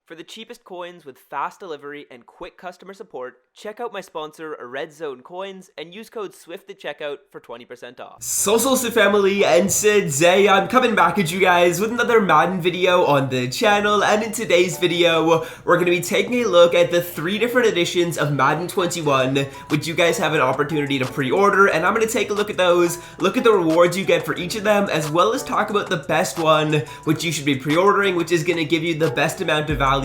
For the cheapest coins with fast delivery and quick customer support, check out my sponsor, Red Zone Coins, and use code SWIFT at checkout for 20% off. So family, and today I'm coming back at you guys with another Madden video on the channel, and in today's video, we're going to be taking a look at the 3 different editions of Madden 21, which you guys have an opportunity to pre-order, and I'm going to take a look at those, look at the rewards you get for each of them, as well as talk about the best one, which you should be pre-ordering, which is going to give you the best amount of value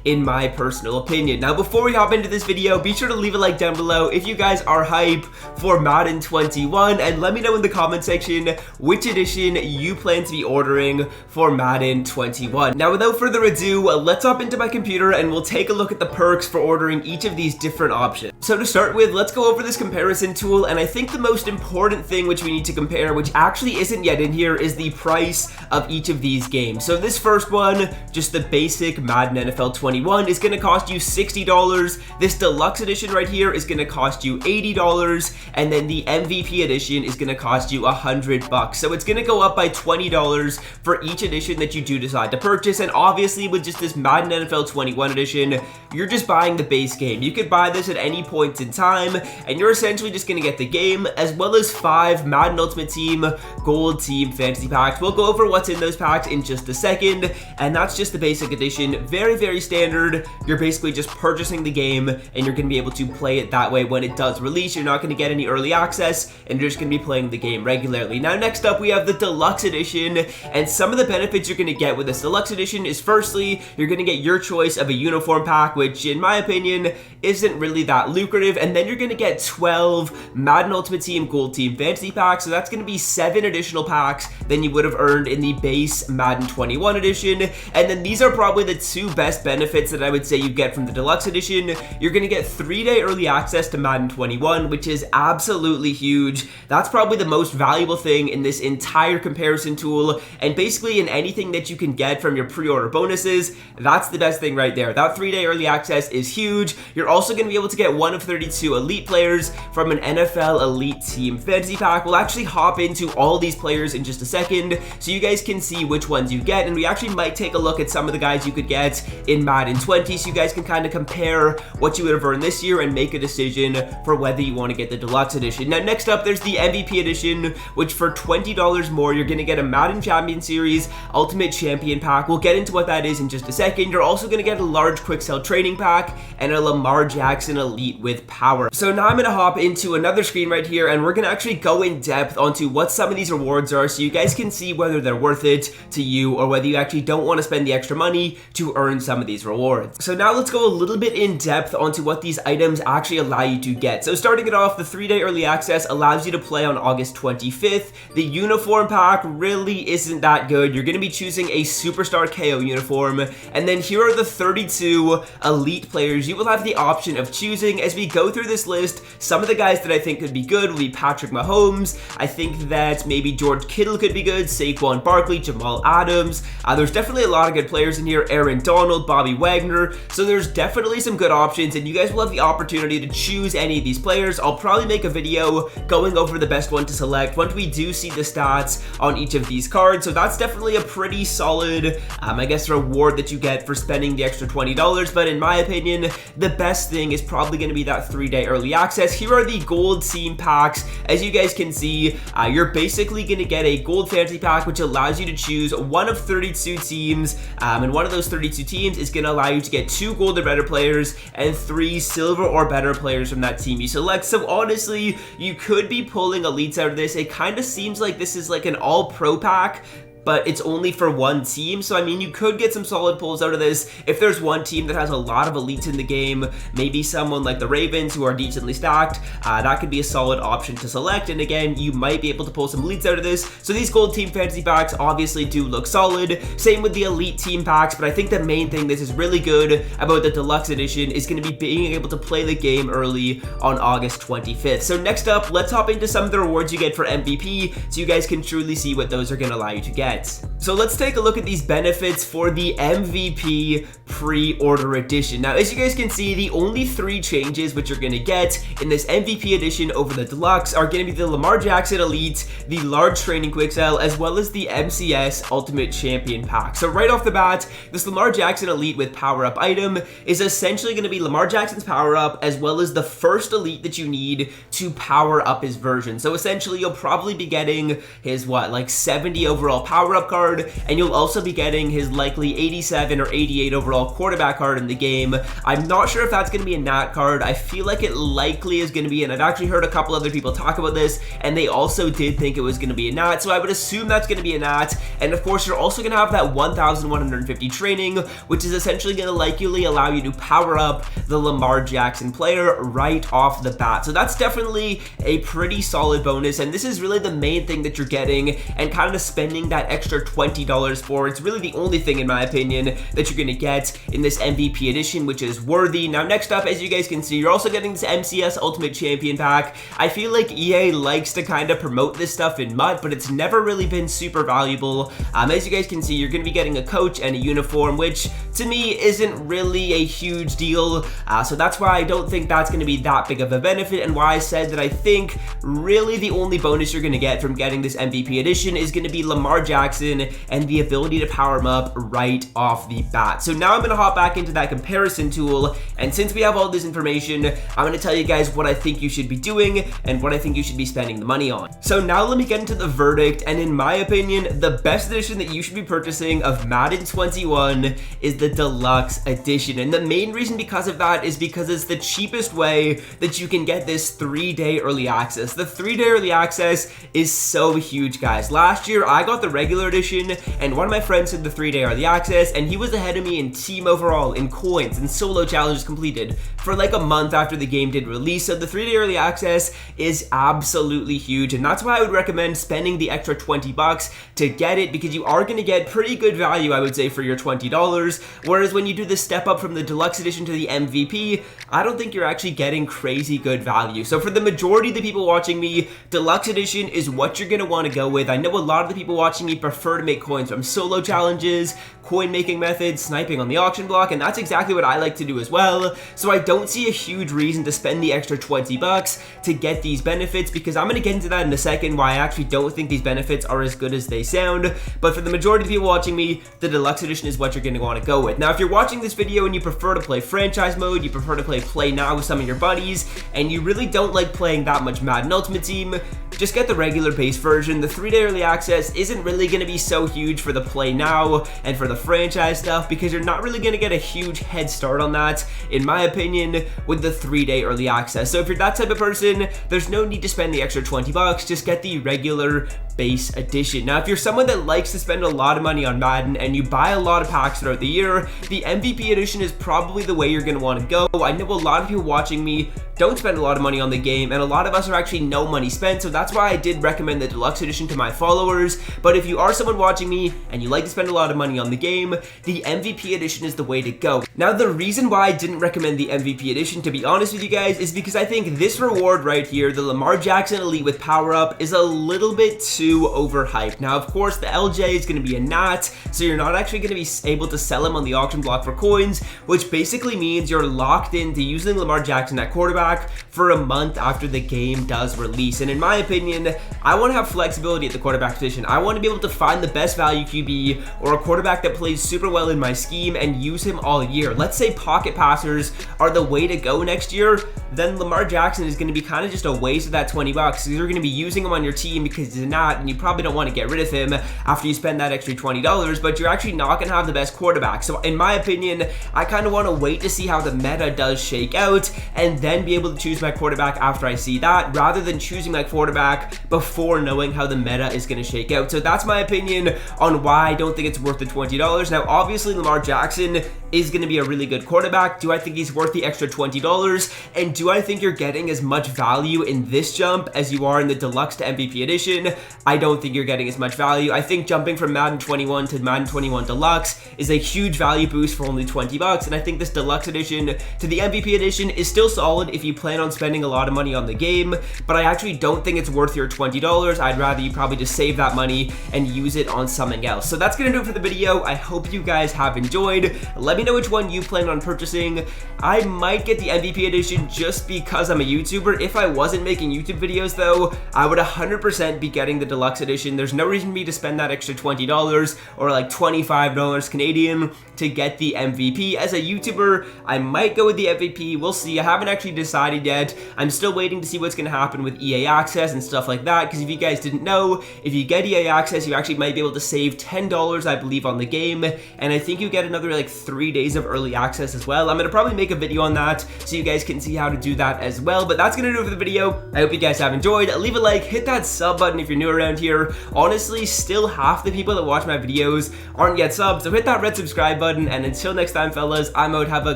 in my personal opinion. Now, before we hop into this video, be sure to leave a like down below if you guys are hype for Madden 21, and let me know in the comment section which edition you plan to be ordering for Madden 21. Now, without further ado, let's hop into my computer and we'll take a look at the perks for ordering each of these different options. So to start with, let's go over this comparison tool, and I think the most important thing which we need to compare, which actually isn't yet in here, is the price of each of these games. So this first one, just the basic Madden NFL 21, is going to cost you $60. This deluxe edition right here is going to cost you $80, and then the MVP edition is going to cost you $100. So it's going to go up by $20 for each edition that you do decide to purchase. And obviously, with just this Madden NFL 21 edition, you're just buying the base game. You could buy this at any point in time, and you're essentially just going to get the game as well as 5 Madden Ultimate Team Gold Team Fantasy Packs. We'll go over what's in those packs in just a second, and that's just the basic edition. Very standard. You're basically just purchasing the game, and you're going to be able to play it that way when it does release. You're not going to get any early access, and you're just going to be playing the game regularly. Now, next up, we have the deluxe edition, and some of the benefits you're going to get with this deluxe edition is, firstly, you're going to get your choice of a uniform pack, which in my opinion isn't really that lucrative, and then you're going to get 12 Madden Ultimate Team Gold Team Fantasy Packs. So that's going to be 7 additional packs than you would have earned in the base Madden 21 edition. And then these are probably the 2 best benefits that I would say you get from the deluxe edition. You're going to get 3-day early access to Madden 21, which is absolutely huge. That's probably the most valuable thing in this entire comparison tool, and basically in anything that you can get from your pre-order bonuses, that's the best thing right there. That 3-day early access is huge. You're also going to be able to get 1 of 32 elite players from an NFL Elite Team Fantasy Pack. We'll actually hop into all these players in just a second so you guys can see which ones you get, and we actually might take a look at some of the guys you could get in Madden 20 so you guys can kind of compare what you would have earned this year and make a decision for whether you want to get the deluxe edition. Now, next up, there's the MVP edition, which for $20 more, you're going to get a Madden Champion Series Ultimate Champion Pack. We'll get into what that is in just a second. You're also going to get a large quick sell training pack and a Lamar Jackson Elite with power. So now I'm going to hop into another screen right here, and we're going to actually go in depth onto what some of these rewards are so you guys can see whether they're worth it to you or whether you actually don't want to spend the extra money to earn some of these rewards. So now let's go a little bit in depth onto what these items actually allow you to get. So starting it off, the 3-day early access allows you to play on August 25th. The uniform pack really isn't that good. You're going to be choosing a Superstar KO uniform, and then here are the 32 elite players you will have the option of choosing. As we go through this list, some of the guys that I think could be good will be Patrick Mahomes. I think that maybe George Kittle could be good, Saquon Barkley, Jamal Adams. There's definitely a lot of good players in here, Aaron Donald, Bobby Wagner. So there's definitely some good options, and you guys will have the opportunity to choose any of these players. I'll probably make a video going over the best one to select once we do see the stats on each of these cards. So that's definitely a pretty solid, I guess, reward that you get for spending the extra $20. But in my opinion, the best thing is probably going to be that 3-day early access. Here are the gold team packs. As you guys can see, you're basically going to get a gold fantasy pack, which allows you to choose 1 of 32 teams, and one of those 32 teams is going to allow you to get 2 gold or better players and 3 silver or better players from that team you select. So honestly, you could be pulling elites out of this. It kind of seems like this is like an all-pro pack, but it's only for one team. So, I mean, you could get some solid pulls out of this if there's one team that has a lot of elites in the game, maybe someone like the Ravens who are decently stacked. That could be a solid option to select, and again, you might be able to pull some elites out of this. So these gold team fantasy packs obviously do look solid. Same with the elite team packs, but I think the main thing this is really good about the deluxe edition is going to be being able to play the game early on August 25th. So next up, let's hop into some of the rewards you get for MVP so you guys can truly see what those are going to allow you to get. get. So let's take a look at these benefits for the MVP pre-order edition. Now, as you guys can see, the only 3 changes which you're going to get in this MVP edition over the Deluxe are going to be the Lamar Jackson Elite, the Large Training Quick Sell, as well as the MCS Ultimate Champion Pack. So right off the bat, this Lamar Jackson Elite with power-up item is essentially going to be Lamar Jackson's power-up, as well as the first Elite that you need to power up his version. So essentially, you'll probably be getting his, like 70 overall power-up card, and you'll also be getting his likely 87 or 88 overall quarterback card in the game. I'm not sure if that's going to be a Nat card. I feel like it likely is going to be, and I've actually heard a couple other people talk about this, and they also did think it was going to be a Nat, so I would assume that's going to be a Nat. And of course, you're also going to have that 1,150 training, which is essentially going to likely allow you to power up the Lamar Jackson player right off the bat. So that's definitely a pretty solid bonus, and this is really the main thing that you're getting, and kind of spending that extra $20 for. It's really the only thing, in my opinion, that you're going to get in this MVP edition, which is worthy. Now, next up, as you guys can see, you're also getting this MCS Ultimate Champion Pack. I feel like EA likes to kind of promote this stuff in MUT, but it's never really been super valuable. As you guys can see, you're going to be getting a coach and a uniform, which to me isn't really a huge deal. So that's why I don't think that's going to be that big of a benefit, and why I said that I think really the only bonus you're going to get from getting this MVP edition is going to be Lamar Jackson and the ability to power him up right off the bat. So now I'm going to hop back into that comparison tool, and since we have all this information, I'm going to tell you guys what I think you should be doing and what I think you should be spending the money on. So now let me get into the verdict, and in my opinion, the best edition that you should be purchasing of Madden 21 is the Deluxe edition, and the main reason because of that is because it's the cheapest way that you can get this 3-day early access. The 3-day early access is so huge, guys. Last year, I got the regular edition, and one of my friends had the 3-day early access, and he was ahead of me in team overall, in coins, and solo challenges completed for like a month after the game did release. So the 3-day early access is absolutely huge, and that's why I would recommend spending the extra $20 to get it, because you are going to get pretty good value, I would say, for your $20. Whereas when you do the step up from the Deluxe edition to the MVP, I don't think you're actually getting crazy good value. So for the majority of the people watching me, Deluxe edition is what you're going to want to go with. I know a lot of the people watching me prefer to make coins from solo challenges, coin making methods, sniping on the auction block, and that's exactly what I like to do as well. So I don't see a huge reason to spend the extra $20 to get these benefits, because I'm going to get into that in a second, why I actually don't think these benefits are as good as they sound. But for the majority of the people watching me, the Deluxe edition is what you're going to want to go with. Now, if you're watching this video and you prefer to play franchise mode, you prefer to play now with some of your buddies, and you really don't like playing that much Madden Ultimate Team, just get the regular base version. The 3-day early access isn't really going to be so huge for the play now and for the franchise stuff, because you're not really going to get a huge head start on that, in my opinion, with the 3-day early access. So if you're that type of person, there's no need to spend the extra $20, just get the regular base edition. Now, if you're someone that likes to spend a lot of money on Madden and you buy a lot of packs throughout the year, the MVP edition is probably the way you're going to want to go. I know a lot of people watching me don't spend a lot of money on the game, and a lot of us are actually no money spent, so that's why I did recommend the Deluxe edition to my followers. But if you are someone watching me and you like to spend a lot of money on the game, the MVP edition is the way to go. Now, the reason why I didn't recommend the MVP edition, to be honest with you guys, is because I think this reward right here, the Lamar Jackson Elite with power up, is a little bit too overhyped. Now, of course, the LJ is going to be a Nat, so you're not actually going to be able to sell him on the auction block for coins, which basically means you're locked into using Lamar Jackson at quarterback for a month after the game does release. And in my opinion, I want to have flexibility at the quarterback position. I want to be able to find the best value QB or a quarterback that plays super well in my scheme and use him all year. Let's say pocket passers are the way to go next year, then Lamar Jackson is going to be kind of just a waste of that $20, because you're going to be using him on your team because he's not, and you probably don't want to get rid of him after you spend that extra $20, but you're actually not going to have the best quarterback. So in my opinion, I kind of want to wait to see how the meta does shake out and then be able to choose my quarterback after I see that, rather than choosing my quarterback before knowing how the meta is going to shake out. So that's my opinion on why I don't think it's worth the $20. Now, obviously, Lamar Jackson is going to be a really good quarterback. Do I think he's worth the extra $20? And do I think you're getting as much value in this jump as you are in the Deluxe to MVP edition? I don't think you're getting as much value. I think jumping from Madden 21 to Madden 21 Deluxe is a huge value boost for only $20, and I think this Deluxe edition to the MVP edition is still solid if if you plan on spending a lot of money on the game, but I actually don't think it's worth your $20. I'd rather you probably just save that money and use it on something else. So that's gonna do it for the video. I hope you guys have enjoyed. Let me know which one you plan on purchasing. I might get the MVP edition just because I'm a YouTuber. If I wasn't making YouTube videos though, I would 100% be getting the deluxe edition. There's no reason for me to spend that extra $20 or like $25 Canadian to get the MVP. As a YouTuber, I might go with the MVP. We'll see. I haven't actually decided yet. I'm still waiting to see what's going to happen with EA Access and stuff like that, because if you guys didn't know, if you get EA Access, you actually might be able to save $10, I believe, on the game, and I think you get another like 3 days of early access as well. I'm going to probably make a video on that so you guys can see how to do that as well, but that's going to do it for the video. I hope you guys have enjoyed. Leave a like, hit that sub button if you're new around here. Honestly, still half the people that watch my videos aren't yet subbed, so hit that red subscribe button, and until next time, fellas, I'm out. Have a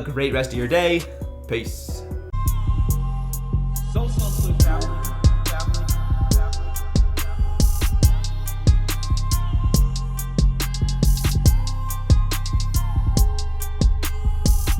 great rest of your day. Peace. So